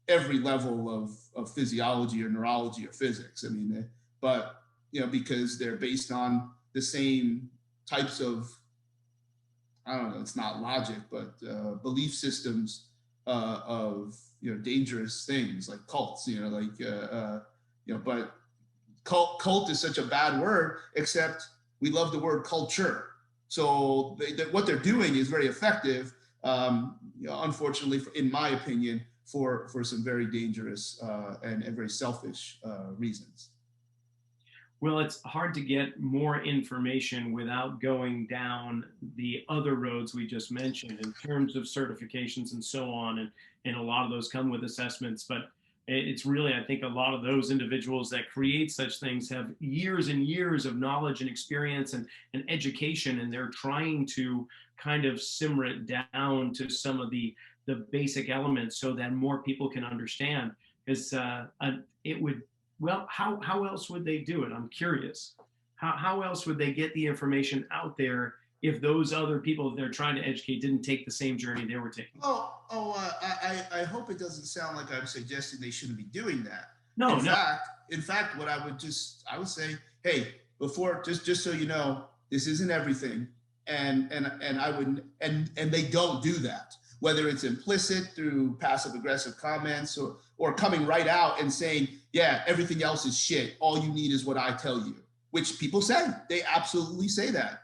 every level of physiology or neurology or physics. I mean, but because they're based on the same types of, I don't know, it's not logic, but belief systems of dangerous things like cults. But cult is such a bad word, except we love the word culture. So what they're doing is very effective, unfortunately, in my opinion, for some very dangerous and very selfish reasons. Well, it's hard to get more information without going down the other roads we just mentioned in terms of certifications and so on. And a lot of those come with assessments, but it's really, I think a lot of those individuals that create such things have years and years of knowledge and experience and education, and they're trying to kind of simmer it down to some of the basic elements so that more people can understand. Because it would, well, how else would they do it? I'm curious. How else would they get the information out there if those other people that they're trying to educate didn't take the same journey they were taking? I hope it doesn't sound like I'm suggesting they shouldn't be doing that. No, In fact, what I would say, hey, before, just so you know, this isn't everything, and they don't do that. Whether it's implicit through passive aggressive comments or coming right out and saying, yeah, everything else is shit. All you need is what I tell you, which people say. They absolutely say that.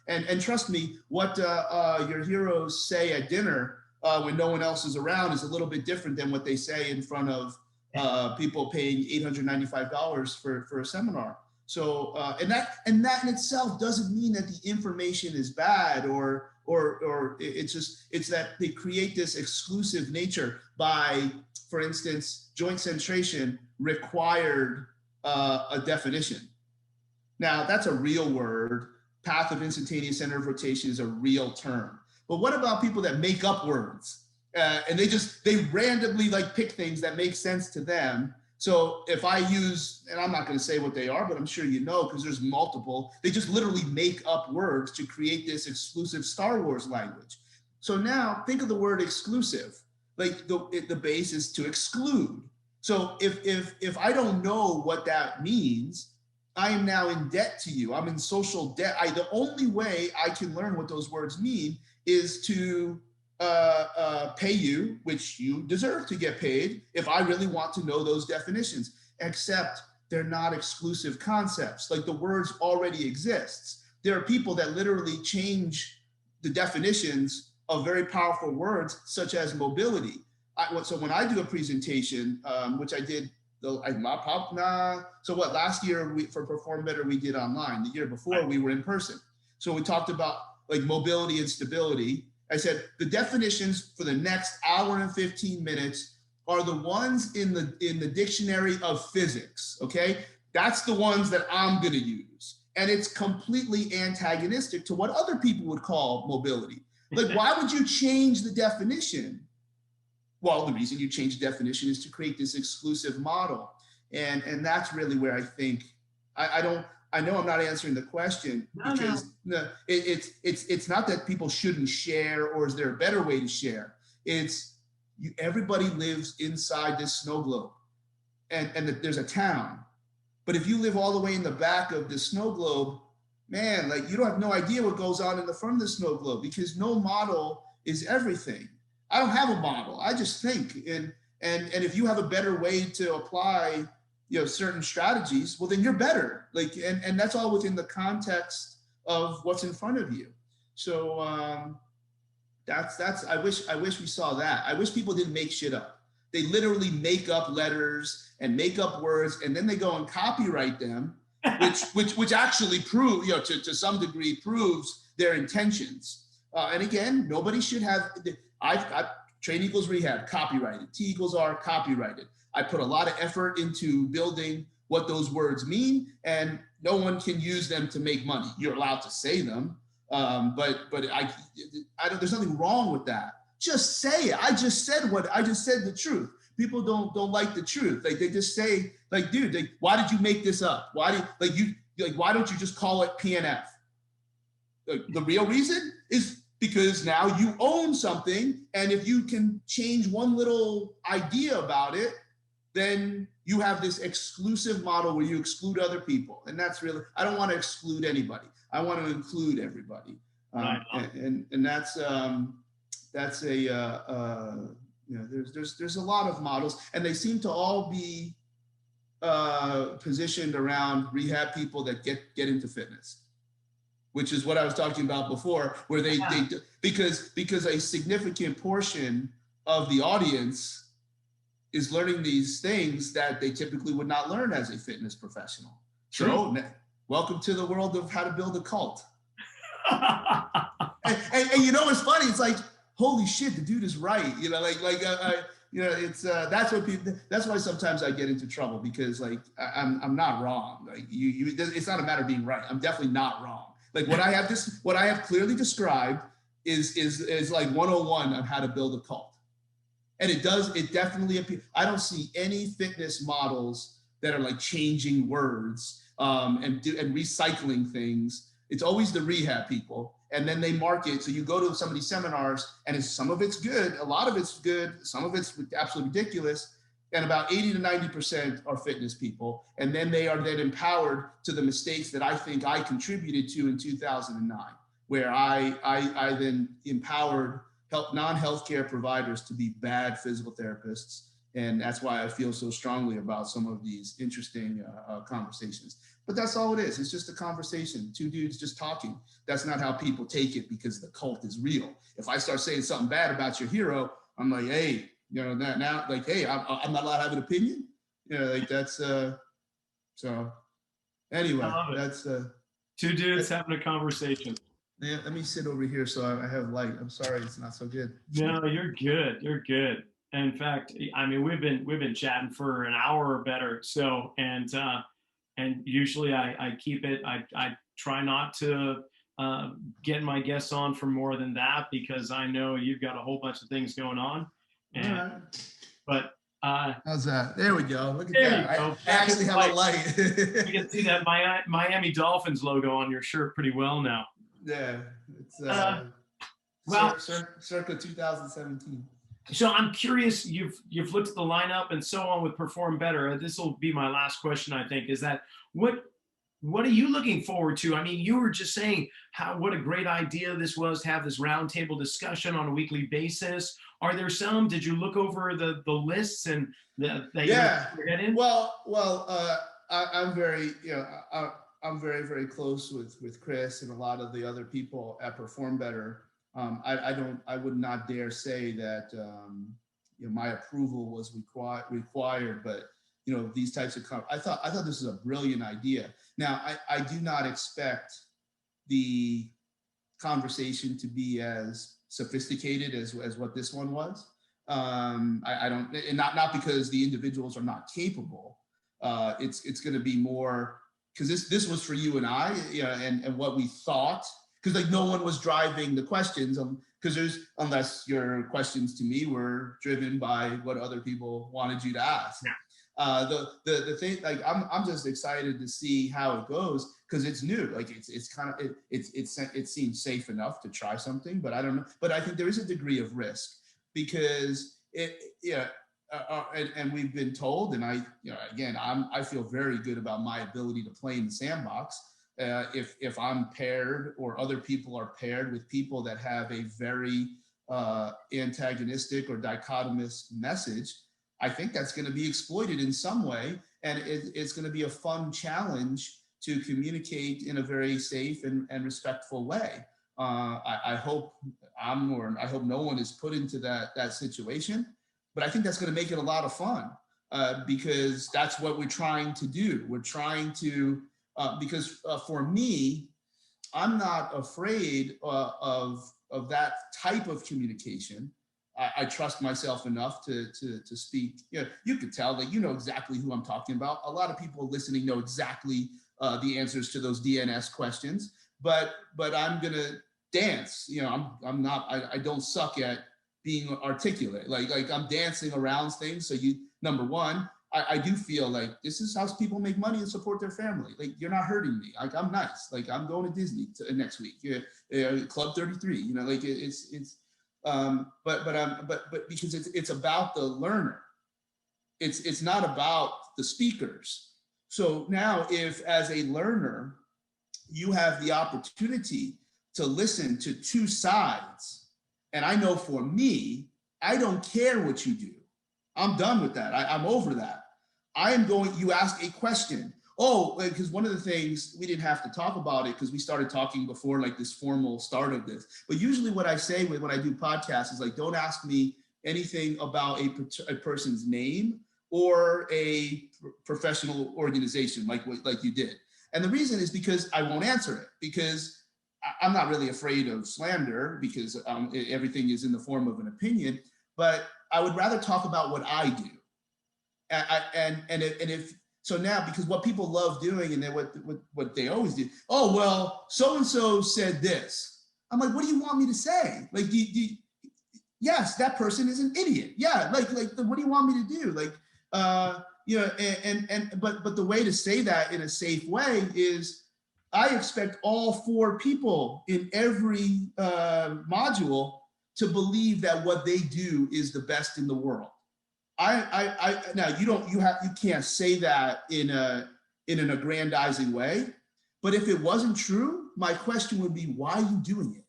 And trust me, what your heroes say at dinner when no one else is around is a little bit different than what they say in front of people paying $895 for a seminar. So and that in itself doesn't mean that the information is bad or it's that they create this exclusive nature by, for instance, joint centration required a definition. Now that's a real word. Path of instantaneous center of rotation is a real term. But what about people that make up words and they randomly pick things that make sense to them So if I use, and I'm not going to say what they are, but I'm sure you know, because there's multiple, they just literally make up words to create this exclusive Star Wars language. So now think of the word exclusive. Like the base is to exclude. So if I don't know what that means, I am now in debt to you. I'm in social debt. The only way I can learn what those words mean is to pay you, which you deserve to get paid, if I really want to know those definitions, except they're not exclusive concepts. Like the words already exists. There are people that literally change the definitions of very powerful words, such as mobility. So when I do a presentation, which I did, last year for Perform Better, we did online. The year before, we were in person. So we talked about like mobility and stability. I said, the definitions for the next hour and 15 minutes are the ones in the dictionary of physics, okay? That's the ones that I'm gonna use. And it's completely antagonistic to what other people would call mobility. Like, why would you change the definition? Well, the reason you change the definition is to create this exclusive model. And that's really where I think, I know I'm not answering the question, because no, it's not that people shouldn't share, or is there a better way to share? It's everybody lives inside this snow globe, and there's a town. But if you live all the way in the back of the snow globe, man, like you don't have no idea what goes on in the front of the snow globe, because no model is everything. I don't have a model. I just think, and if you have a better way to apply, certain strategies, well, then you're better. Like, and that's all within the context of what's in front of you. So that's. I wish we saw that. I wish people didn't make shit up. They literally make up letters and make up words, and then they go and copyright them, which actually prove, to some degree proves their intentions. And again, nobody should have. I've train equals rehab, copyrighted. T equals R, copyrighted. I put a lot of effort into building what those words mean, and no one can use them to make money. You're allowed to say them, but I don't. There's nothing wrong with that. Just say it. I just said the truth. People don't like the truth. Like they just say, like, dude, why did you make this up? Why don't you just call it PNF? The real reason is because now you own something, and if you can change one little idea about it, then you have this exclusive model where you exclude other people. And that's really, I don't want to exclude anybody. I want to include everybody. And that's a, there's a lot of models, and they seem to all be positioned around rehab people that get into fitness, which is what I was talking about before, where they because a significant portion of the audience is learning these things that they typically would not learn as a fitness professional. True. So welcome to the world of how to build a cult. and it's funny. It's like, holy shit, the dude is right. It's that's what people. That's why sometimes I get into trouble, because like I'm not wrong. Like it's not a matter of being right. I'm definitely not wrong. Like what I have clearly described is like 101 on how to build a cult. And it definitely appears. I don't see any fitness models that are like changing words and recycling things. It's always the rehab people. And then they market. So you go to some of these seminars, and some of it's good, a lot of it's good, some of it's absolutely ridiculous. And about 80 to 90% are fitness people. And then they are then empowered to the mistakes that I think I contributed to in 2009, where I then empowered non-healthcare providers to be bad physical therapists. And that's why I feel so strongly about some of these interesting conversations. But that's all it is. It's just a conversation, two dudes just talking. That's not how people take it, because the cult is real. If I start saying something bad about your hero, I'm like, hey, now, like, hey, I'm not allowed to have an opinion. Like that's, so anyway, that's. Two dudes having a conversation. Yeah, let me sit over here so I have light. I'm sorry, it's not so good. No, you're good. You're good. In fact, I mean, we've been chatting for an hour or better. So, and usually I keep it. I try not to get my guests on for more than that, because I know you've got a whole bunch of things going on. And, but How's that? There we go. Look at There that. you go. I actually have a light. You can see that Miami Dolphins logo on your shirt pretty well now. Yeah, it's well, circa 2017. So I'm curious. You've looked at the lineup and so on with Perform Better. This will be my last question. I think is that what are you looking forward to? I mean, you were just saying what a great idea this was to have this roundtable discussion on a weekly basis. Are there some? Did you look over the lists and that you're getting? I'm very I'm very, very close with Chris and a lot of the other people at Perform Better. I would not dare say that my approval was required, but these types of I thought this was a brilliant idea. Now I do not expect the conversation to be as sophisticated as what this one was. I don't, and not because the individuals are not capable. It's going to be more because this was for you and I, and what we thought. Because no one was driving the questions, because unless your questions to me were driven by what other people wanted you to ask. The thing, I'm just excited to see how it goes because it's new. It seems safe enough to try something, but I don't know. But I think there is a degree of risk because and we've been told, and I feel very good about my ability to play in the sandbox. If I'm paired or other people are paired with people that have a very antagonistic or dichotomous message, I think that's going to be exploited in some way. And it's going to be a fun challenge to communicate in a very safe and respectful way. I hope I hope no one is put into that situation, but I think that's going to make it a lot of fun because that's what we're trying to do. We're trying to, because for me, I'm not afraid of that type of communication. I trust myself enough to speak. You could tell that exactly who I'm talking about. A lot of people listening know exactly the answers to those DNS questions, but I'm gonna dance. I don't suck at being articulate. Like I'm dancing around things. So number one, I do feel like this is how people make money and support their family. Like you're not hurting me. Like I'm nice. Like I'm going to Disney next week. Club 33. But because it's about the learner. It's not about the speakers. So now if as a learner, you have the opportunity to listen to two sides, and I know for me, I don't care what you do. I'm done with that. I'm over that. You ask a question. Oh, because one of the things we didn't have to talk about it because we started talking before this formal start of this. But usually what I say when I do podcasts is don't ask me anything about a person's name or a professional organization like you did. And the reason is because I won't answer it because I'm not really afraid of slander because everything is in the form of an opinion, but I would rather talk about what I do. So now, because what people love doing and then what they always do, oh, well, so-and-so said this. I'm like, what do you want me to say? Yes, that person is an idiot. Yeah, what do you want me to do? But the way to say that in a safe way is I expect all four people in every module to believe that what they do is the best in the world. Now you can't say that in an aggrandizing way, but if it wasn't true, my question would be, why are you doing it?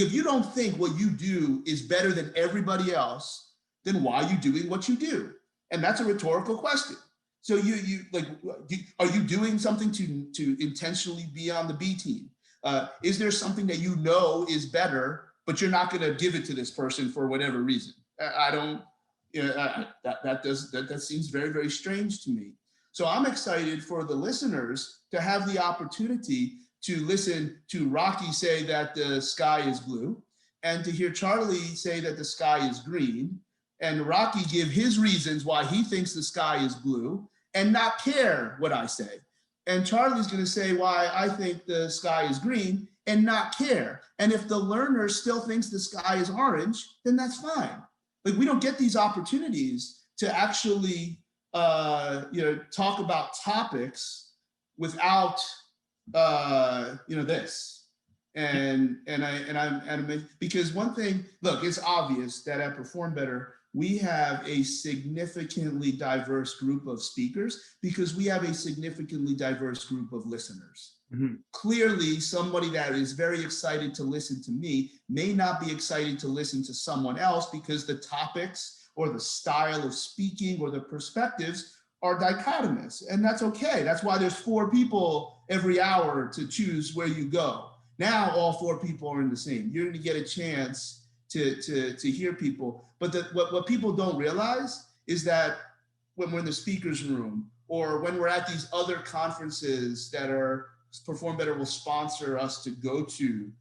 If you don't think what you do is better than everybody else, then why are you doing what you do? And that's a rhetorical question. So are you doing something to intentionally be on the B team? Is there something that is better, but you're not going to give it to this person for whatever reason? I don't. That seems very, very strange to me. So I'm excited for the listeners to have the opportunity to listen to Rocky say that the sky is blue and to hear Charlie say that the sky is green and Rocky give his reasons why he thinks the sky is blue and not care what I say. And Charlie's going to say why I think the sky is green and not care. And if the learner still thinks the sky is orange, then that's fine. We don't get these opportunities to actually talk about topics without this. And because one thing, look, it's obvious that at Perform Better, we have a significantly diverse group of speakers because we have a significantly diverse group of listeners. Mm-hmm. Clearly, somebody that is very excited to listen to me may not be excited to listen to someone else because the topics or the style of speaking or the perspectives are dichotomous, and that's okay. That's why there's 4 people every hour to choose where you go. Now all 4 people are in the same. You're going to get a chance to hear people. But what people don't realize is that when we're in the speaker's room or when we're at these other conferences that are Perform Better will sponsor us to go to,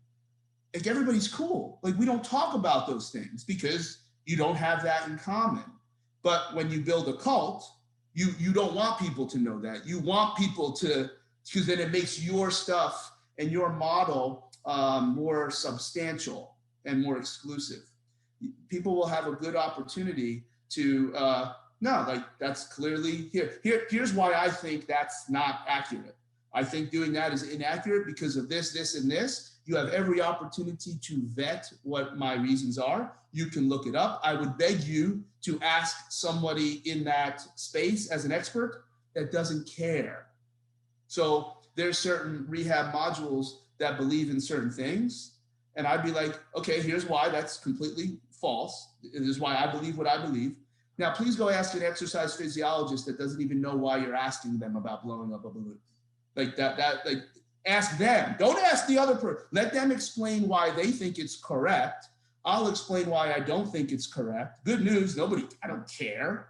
like, everybody's cool. Like, we don't talk about those things because you don't have that in common. But when you build a cult, you don't want people to know that. You want people to, because then it makes your stuff and your model more substantial and more exclusive. People will have a good opportunity to, that's clearly here's why I think that's not accurate. I think doing that is inaccurate because of this, this, and this. You have every opportunity to vet what my reasons are. You can look it up. I would beg you to ask somebody in that space as an expert that doesn't care. So there's certain rehab modules that believe in certain things. And I'd be like, okay, here's why that's completely false. This is why I believe what I believe. Now, please go ask an exercise physiologist that doesn't even know why you're asking them about blowing up a balloon. Like ask them. Don't ask the other person. Let them explain why they think it's correct. I'll explain why I don't think it's correct. Good news, I don't care.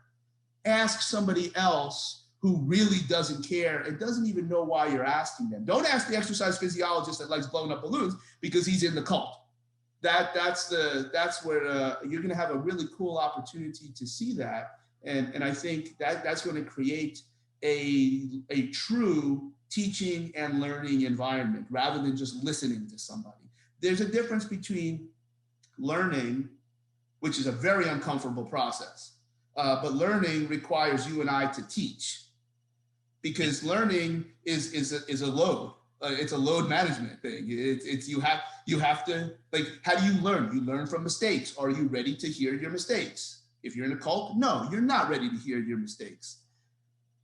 Ask somebody else who really doesn't care and doesn't even know why you're asking them. Don't ask the exercise physiologist that likes blowing up balloons because he's in the cult. That's where you're going to have a really cool opportunity to see that. And I think that's going to create a true teaching and learning environment rather than just listening to somebody. There's a difference between learning, which is a very uncomfortable process, but learning requires you and I to teach, because learning is a load. It's a load management thing. It's you have to, like, how do you learn? You learn from mistakes. Are you ready to hear your mistakes? If you're in a cult, no, you're not ready to hear your mistakes.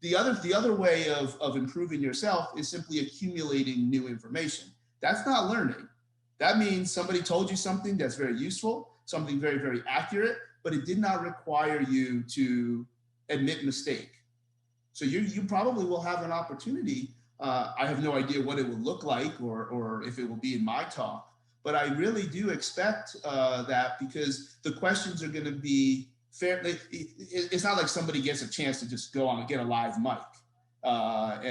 The other way of improving yourself is simply accumulating new information. That's not learning. That means somebody told you something that's very useful, something very, very accurate, but it did not require you to admit mistake. So you probably will have an opportunity. I have no idea what it will look like or if it will be in my talk, but I really do expect that, because the questions are going to be fair. It's not like somebody gets a chance to just go on and get a live mic. But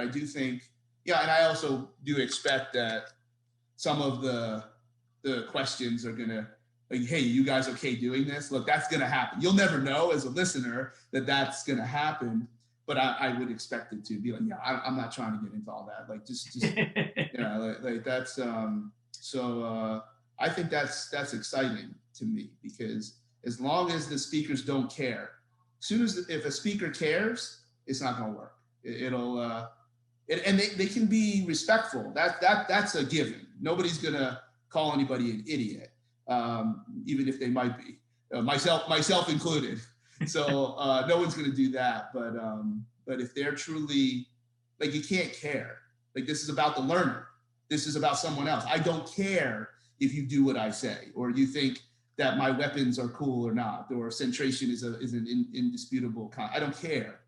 I do think, and I also do expect that some of the questions are going to, like, hey, you guys okay doing this? Look, that's going to happen. You'll never know as a listener that that's going to happen, but I would expect it to be like, I'm not trying to get into all that. Like, just like that's, so I think that's exciting to me, because as long as the speakers don't care, if a speaker cares, it's not going to work. And they can be respectful. That's a given. Nobody's going to call anybody an idiot, even if they might be, myself included. So no one's going to do that. But if they're truly, like, you can't care. Like, this is about the learner. This is about someone else. I don't care if you do what I say, or you think that my weapons are cool or not, or Centration is an indisputable I don't care.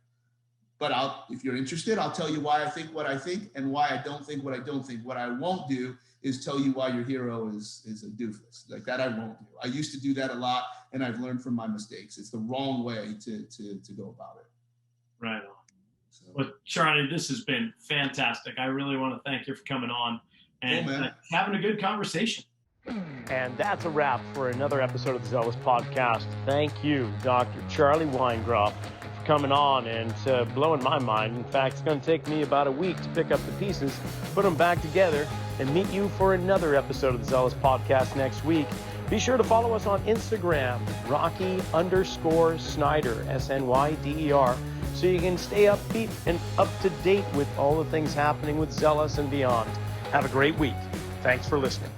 But if you're interested, I'll tell you why I think what I think and why I don't think what I don't think. What I won't do is tell you why your hero is a doofus. Like, that I won't do. I used to do that a lot, and I've learned from my mistakes. It's the wrong way to go about it. Right on. So. Well, Charlie, this has been fantastic. I really want to thank you for coming on and having a good conversation. And that's a wrap for another episode of the Zealous Podcast. Thank you, Dr. Charlie Weingroff, for coming on and blowing my mind. In fact, it's going to take me about a week to pick up the pieces, put them back together, and meet you for another episode of the Zealous Podcast next week. Be sure to follow us on Instagram, Rocky_Snyder, SNYDER, so you can stay upbeat and up to date with all the things happening with Zealous and beyond. Have a great week. Thanks for listening.